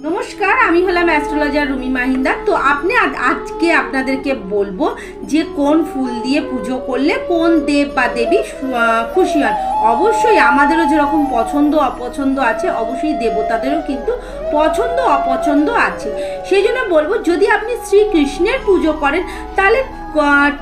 নমস্কার, আমি হলাম অ্যাস্ট্রোলজার রুমি মাহিন্দার। তো আজকে আপনাদেরকে বলবো যে কোন ফুল দিয়ে পুজো করলে কোন দেব বা দেবী খুশি হন। অবশ্যই আমাদেরও যেরকম পছন্দ অপছন্দ আছে, অবশ্যই দেবতাদেরও কিন্তু পছন্দ অপছন্দ আছে। সেই জন্য বলবো, যদি আপনি শ্রীকৃষ্ণের পুজো করেন তাহলে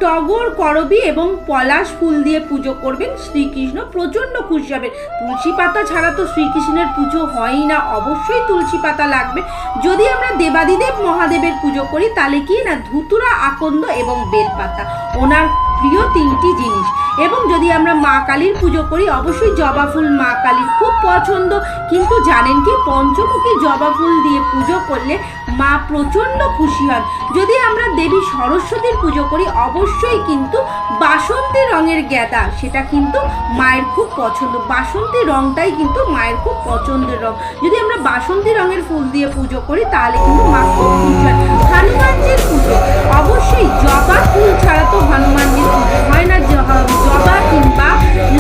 টগর, করবী এবং পলাশ ফুল দিয়ে পুজো করবেন। শ্রীকৃষ্ণ প্রচণ্ড খুশি হবেন। তুলসী পাতা ছাড়া তো শ্রীকৃষ্ণের পুজো হয়ই না, অবশ্যই তুলসী পাতা লাগবে। যদি আমরা দেবাদিদেব মহাদেবের পুজো করি তাহলে কি না, ধুতুরা, আকন্দ এবং বেলপাতা ওনার প্রিয় তিনটি জিনিস। এবং যদি আমরা মা কালীর পুজো করি, অবশ্যই জবা ফুল মা কালীর খুব পছন্দ। কিন্তু জানেন কি, পঞ্চমুখী জবা ফুল দিয়ে পুজো করলে মা প্রচণ্ড খুশি হন। যদি আমরা দেবী সরস্বতীর পুজো করি, অবশ্যই কিন্তু বাসন্তী রঙের গেঁদা, সেটা কিন্তু মায়ের খুব পছন্দ। বাসন্তী রঙটাই কিন্তু মায়ের খুব পছন্দের রঙ। যদি আমরা বাসন্তী রঙের ফুল দিয়ে পুজো করি তাহলে কিন্তু মা খুব খুশি হয়। হনুমানজির পুজো, অবশ্যই জবা ফুল ছাড়া তো হনুমানজির পুজো হয় না। জবা কিংবা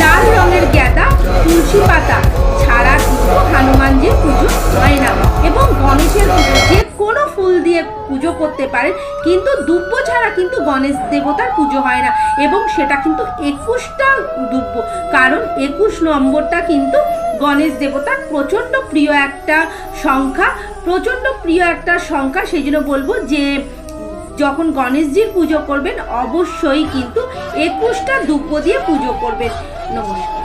লাল রঙের গেঁদা, তুলসী পাতা ছাড়া কিন্তু হনুমানজির পুজো হয় না। এবং গণেশের পুজো যে কোনো ফুল দিয়ে পুজো করতে পারেন, কিন্তু দুব্ব ছাড়া কিন্তু গণেশ দেবতার পুজো হয় না। এবং সেটা কিন্তু 21টা দুব্ব, কারণ 21 নম্বরটা কিন্তু গণেশ দেবতার প্রচণ্ড প্রিয় একটা সংখ্যা। সেই জন্য বলবো যে যখন গণেশজির পুজো করবেন, অবশ্যই কিন্তু 21টা দুব্ব দিয়ে পুজো করবেন। নমস্কার।